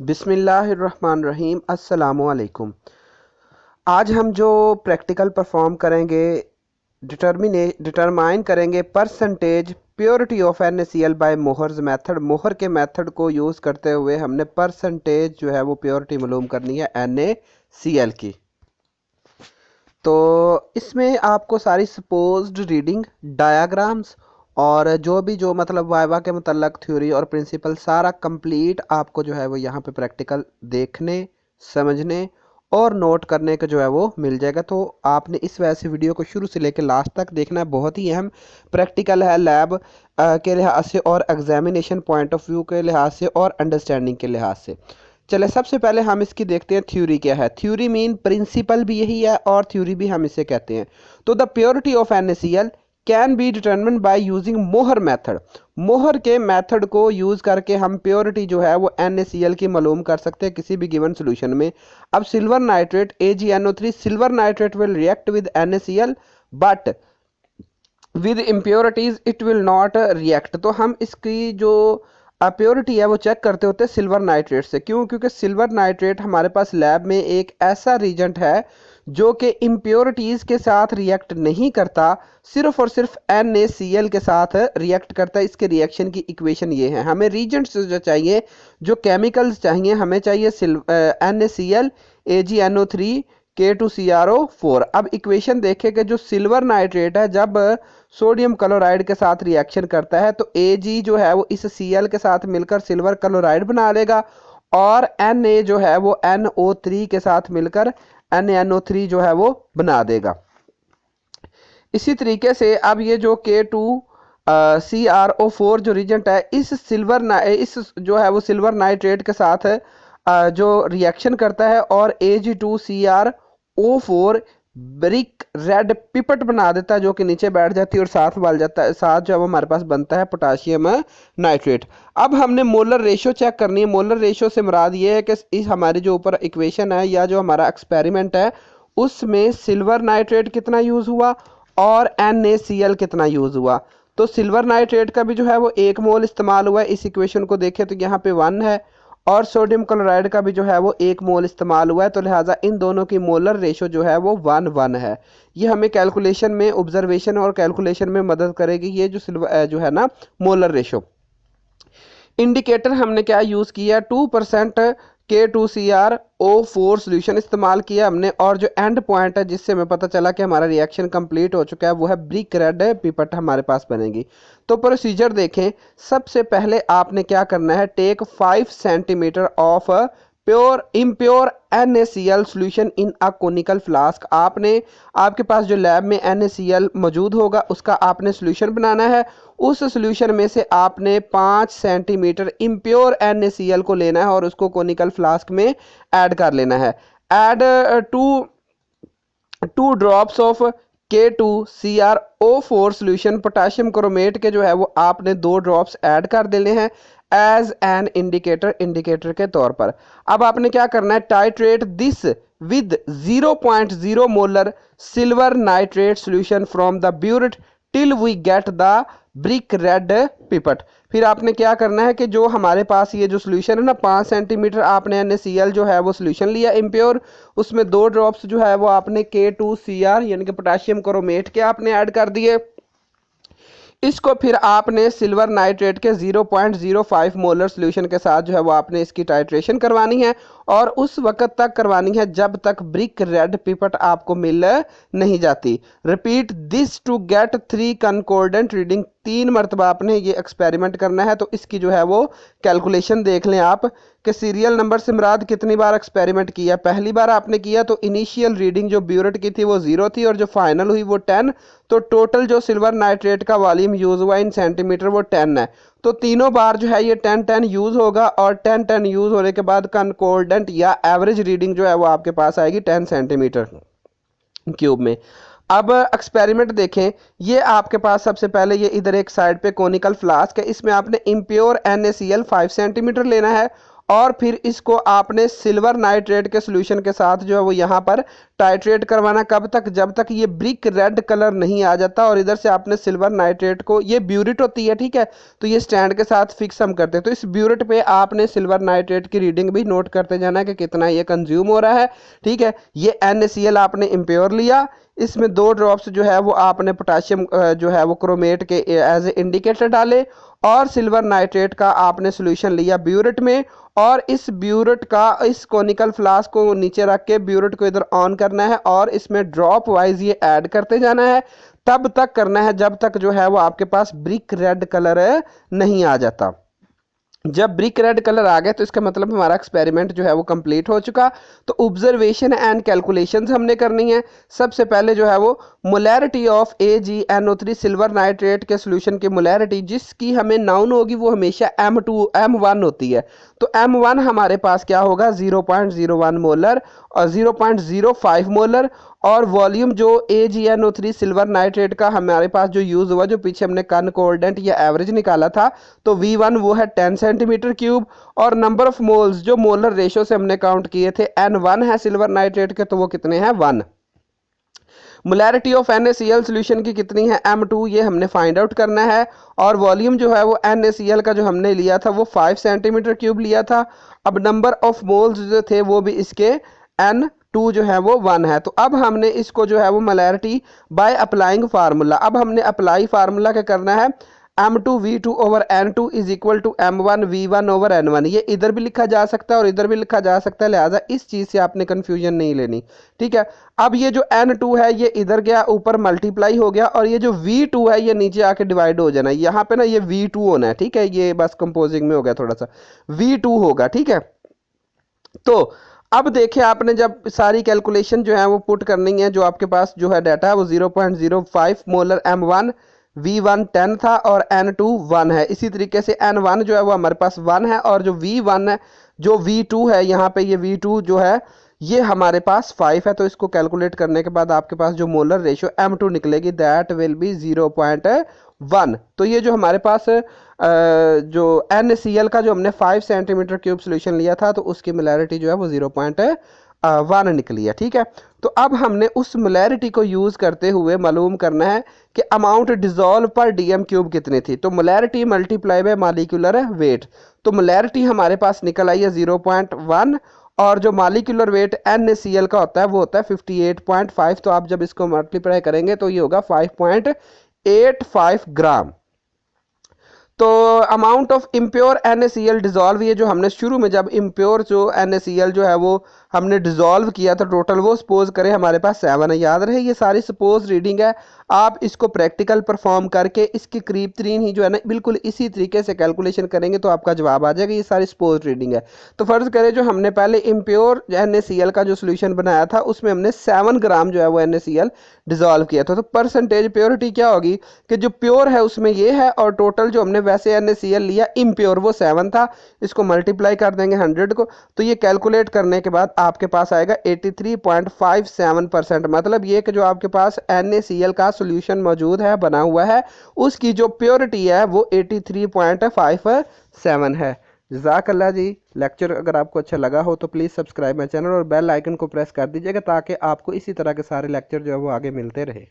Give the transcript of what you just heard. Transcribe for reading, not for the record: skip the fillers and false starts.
बिस्मिल्लाहिर्रहमानिर्रहीम अस्सलामुअलैकुम। आज हम जो प्रैक्टिकल परफॉर्म करेंगे डिटरमाइन करेंगे percentage purity of NaCl by Mohr's method. Mohr के मेथड को यूज़ करते हुए हमने परसेंटेज जो है वो प्योरिटी मालूम करनी है NaCl की। तो इसमें आपको सारी सपोज्ड रीडिंग डायाग्राम्स और जो मतलब वाइवा के मतलब थ्योरी और प्रिंसिपल सारा कंप्लीट आपको जो है वो यहाँ पे प्रैक्टिकल देखने समझने और नोट करने का जो है वो मिल जाएगा। तो आपने इस वजह से वीडियो को शुरू से लेकर लास्ट तक देखना है। बहुत ही अहम प्रैक्टिकल है लैब के लिहाज से और एग्जामिनेशन पॉइंट ऑफ व्यू के लिहाज से और अंडरस्टैंडिंग के लिहाज से। चले सबसे पहले हम इसकी देखते हैं थ्योरी क्या है। थ्योरी मीन प्रिंसिपल भी यही है और थ्योरी भी हम इसे कहते हैं। तो the purity of NaCl can be determined by using मोहर मेथड। मोहर के मेथड को यूज करके हम प्योरिटी जो है वो NaCl की मालूम कर सकते हैं किसी भी गिवन सोल्यूशन में। अब silver nitrate AgNO3 silver nitrate will react with NaCl but with impurities it will not react. तो हम इसकी जो प्योरिटी है वो चेक करते होते हैं सिल्वर नाइट्रेट से। क्यों? क्योंकि सिल्वर नाइट्रेट हमारे पास लैब में एक ऐसा रीजेंट है जो कि इम्प्योरिटीज के साथ रिएक्ट नहीं करता, सिर्फ और सिर्फ NaCl के साथ रिएक्ट करता है। इसके रिएक्शन की इक्वेशन ये है। हमें रीजेंट्स जो चाहिए, जो केमिकल्स चाहिए, हमें चाहिए NaCl AgNO3 K2CrO4। अब इक्वेशन देखें कि जो सिल्वर नाइट्रेट है जब सोडियम क्लोराइड के साथ रिएक्शन करता है तो Ag जो है वो इस Cl के साथ मिलकर सिल्वर क्लोराइड बना लेगा और Na जो है वो NO3 के साथ मिलकर NaNO3 जो है वो बना देगा। इसी तरीके से अब ये जो K2CrO4 जो रिजेंट है इस जो है वो सिल्वर नाइट्रेट के साथ जो रिएक्शन करता है और Ag2CrO4 ब्रिक रेड पिपट बना देता है जो कि नीचे बैठ जाती है और साथ बल जाता है, साथ जो है वो हमारे पास बनता है पोटाशियम नाइट्रेट। अब हमने मोलर रेशियो चेक करनी है। मोलर रेशियो से मुराद ये है कि इस हमारी जो ऊपर इक्वेशन है या जो हमारा एक्सपेरिमेंट है उसमें सिल्वर नाइट्रेट कितना यूज हुआ और NaCl कितना यूज हुआ। तो सिल्वर नाइट्रेट का भी जो है वो 1 मोल इस्तेमाल हुआ है। इस इक्वेशन को देखें तो यहाँ पे 1 है और सोडियम क्लोराइड का भी जो है वो 1 मोल इस्तेमाल हुआ है। तो लिहाजा इन दोनों की मोलर रेशो जो है वो 1:1 है। ये हमें कैलकुलेशन में ऑब्जर्वेशन और कैलकुलेशन में मदद करेगी। ये जो है ना मोलर रेशो। इंडिकेटर हमने क्या यूज किया? 2% K2CrO4 सोल्यूशन इस्तेमाल किया हमने और जो एंड पॉइंट है जिससे हमें पता चला कि हमारा रिएक्शन कंप्लीट हो चुका है वो है ब्रिक रेड पिपट हमारे पास बनेगी। तो प्रोसीजर देखें। सबसे पहले आपने क्या करना है? Take 5 centimetre of pure impure NaCl solution in a conical flask. आपके पास जो लैब में NaCl मौजूद होगा उसका आपने सोल्यूशन बनाना है। उस सोल्यूशन में से आपने 5 सेंटीमीटर इम्प्योर NaCl को लेना है और उसको कोनिकल फ्लास्क में ऐड कर लेना है। Add two drops of K2CrO4 solution. Potassium chromate के जो है वो आपने 2 ड्रॉप्स ऐड कर देने हैं एज एन इंडिकेटर के तौर पर। अब आपने क्या करना है? Titrate this with 0.0 molar silver nitrate solution from the burette till we get the brick red pipette. फिर आपने क्या करना है कि जो हमारे पास ये जो सोल्यूशन है ना 5 सेंटीमीटर आपने NaCl जो है वो सोल्यूशन लिया इम्प्योर, उसमें 2 ड्रॉप्स जो है वो आपने K2Cr यानी कि पोटाशियम क्रोमेट के आपने ऐड कर दिए। इसको फिर आपने सिल्वर नाइट्रेट के 0.05 मोलर सोल्यूशन के साथ जो है वो आपने इसकी टाइट्रेशन करवानी है और उस वक्त तक करवानी है जब तक ब्रिक रेड पिपट आपको मिल नहीं जाती। Repeat this to get 3 concordant reading. 3 मरतबा आपने ये एक्सपेरिमेंट करना है। तो इसकी जो है वो कैलकुलेशन देख लें आप कि सीरियल नंबर से मुराद कितनी बार एक्सपेरिमेंट किया। पहली बार आपने किया तो इनिशियल रीडिंग जो ब्यूरेट की थी वो 0 थी और जो फाइनल हुई वो 10। तो टोटल जो सिल्वर नाइट्रेट का वॉल्यूम यूज हुआ इन सेंटीमीटर वो 10 है। तो तीनों बार जो है ये 10-10 यूज होगा और 10-10 यूज होने के बाद कंकॉर्डेंट या एवरेज रीडिंग जो है वो आपके पास आएगी 10 सेंटीमीटर क्यूब में। अब एक्सपेरिमेंट देखें। ये आपके पास सबसे पहले ये इधर एक साइड पे कोनिकल फ्लास्क है, इसमें आपने इम्प्योर NaCl 5 सेंटीमीटर लेना है और फिर इसको आपने सिल्वर नाइट्रेट के सोल्यूशन के साथ जो है वो यहाँ पर टाइट्रेट करवाना। कब तक? जब तक ये ब्रिक रेड कलर नहीं आ जाता। और इधर से आपने सिल्वर नाइट्रेट को, ये ब्यूरिट होती है, ठीक है, तो ये स्टैंड के साथ फिक्स हम करते हैं। तो इस ब्यूरिट पे आपने सिल्वर नाइट्रेट की रीडिंग भी नोट करते जाना है कि कितना ये कंज्यूम हो रहा है, ठीक है। ये NaCl आपने इम्प्योर लिया, इसमें 2 ड्रॉप्स जो है वो आपने पोटाशियम जो है वो क्रोमेट के एज ए इंडिकेटर डाले, और सिल्वर नाइट्रेट का आपने सोल्यूशन लिया ब्यूरेट में, और इस ब्यूरेट का इस कोनिकल फ्लास्क को नीचे रख के ब्यूरेट को इधर ऑन करना है और इसमें ड्रॉप वाइज ये ऐड करते जाना है। तब तक करना है जब तक जो है वो आपके पास ब्रिक रेड कलर नहीं आ जाता। जब ब्रिक रेड कलर आ गया तो इसका मतलब हमारा एक्सपेरिमेंट जो है वो कंप्लीट हो चुका। तो ऑब्जर्वेशन एंड कैलकुलेशंस हमने करनी है। सबसे पहले जो है वो molarity of AgNO3 silver nitrate के सोल्यूशन की मोलैरिटी जिसकी हमें नाउन होगी वो हमेशा M1 होती है। तो M1 हमारे पास क्या होगा? 0.01 मोलर और 0.05 मोलर। और वॉल्यूम जो AgNO3 सिल्वर नाइट्रेट का हमारे पास जो यूज हुआ, जो पीछे हमने कॉन्कोर्डेंट या एवरेज निकाला था, तो V1 वो है 10 सेंटीमीटर क्यूब। और नंबर ऑफ मोल्स जो मोलर रेशो से हमने काउंट किए थे, N1 है सिल्वर नाइट्रेट के, तो वो कितने हैं? 1। मोलैरिटी ऑफ NaCl सोल्यूशन की कितनी है? M2, ये हमने फाइंड आउट करना है। और वॉल्यूम जो है वो NaCl का जो हमने लिया था वो 5 सेंटीमीटर क्यूब लिया था। अब नंबर ऑफ मोल्स जो थे वो भी इसके N2 जो है वो 1 है। तो अब हमने इसको जो है वो मोलैरिटी बाय अप्लाइंग फार्मूला, अब हमने अप्लाई फार्मूला क्या करना है? M2V2 over N2 is equal to M1V1 over N1। ये इधर भी लिखा जा सकता है और इधर भी लिखा जा सकता है, लिहाजा इस चीज से आपने कंफ्यूजन नहीं लेनी, ठीक है। अब ये जो N2 है ये इधर गया, ऊपर मल्टीप्लाई हो गया, और ये जो V2 है ये नीचे आके डिवाइड हो जाना। यहाँ पे ना ये V2 होना है, ठीक है, ये बस कंपोजिंग में हो गया थोड़ा सा, V2 होगा, ठीक है। तो अब देखिए आपने जब सारी कैलकुलेशन जो है वो पुट करनी है, जो आपके पास जो है डाटा है वो 0.05 मोलर M1 V1 10 था और N2 1 है। इसी तरीके से N1 जो है वो हमारे पास 1 है, और जो V1 है, जो V2 है यहाँ पे, ये V2 जो है ये हमारे पास 5 है। तो इसको कैलकुलेट करने के बाद आपके पास जो मोलर रेशियो M2 निकलेगी दैट विल बी 0.1। तो ये जो हमारे पास जो NaCl का जो हमने 5 सेंटीमीटर क्यूब सोल्यूशन लिया था, तो उसकी मोलैरिटी जो है वो 0.1 निकली है, ठीक है। तो अब हमने उस मोलैरिटी को यूज करते हुए मालूम करना है कि अमाउंट डिजोल्व पर DM क्यूब कितनी थी। तो molarity multiply by molecular weight, तो मोलैरिटी हमारे पास निकल आई है 0.1, और जो मॉलिक्यूलर वेट NaCl का होता है वो होता है 58.5। तो आप जब इसको मल्टीप्लाई करेंगे तो ये होगा 5.85 ग्राम। तो amount of impure NaCl dissolve, ये जो हमने शुरू में जब इम्प्योर जो NaCl जो है वो हमने डिजोल्व किया था टोटल, वो सपोज करें हमारे पास 7 है। याद रहे ये सारी सपोज रीडिंग है, आप इसको प्रैक्टिकल परफॉर्म करके इसके करीब तरीन ही जो है ना बिल्कुल इसी तरीके से कैलकुलेशन करेंगे तो आपका जवाब आ जाएगा। ये सारी सपोज रीडिंग है। तो फर्ज करें जो हमने पहले इम्प्योर NaCl का जो सोल्यूशन बनाया था उसमें हमने 7 ग्राम जो है वो NaCl डिजोल्व किया था। तो परसेंटेज प्योरिटी क्या होगी कि जो प्योर है उसमें ये है, और टोटल जो हमने वैसे NaCl लिया इम्प्योर वो 7 था। इसको मल्टीप्लाई कर देंगे 100 को, तो ये कैलकुलेट करने के बाद आपके पास आएगा 83.57%। मतलब ये कि जो आपके पास NaCl का सोल्यूशन मौजूद है, बना हुआ है, उसकी जो प्योरिटी है वो 83.57 है। जज़ाकल्लाह जी। लेक्चर अगर आपको अच्छा लगा हो तो प्लीज़ सब्सक्राइब माई चैनल और बेल आइकन को प्रेस कर दीजिएगा ताकि आपको इसी तरह के सारे लेक्चर जो है वो आगे मिलते रहे।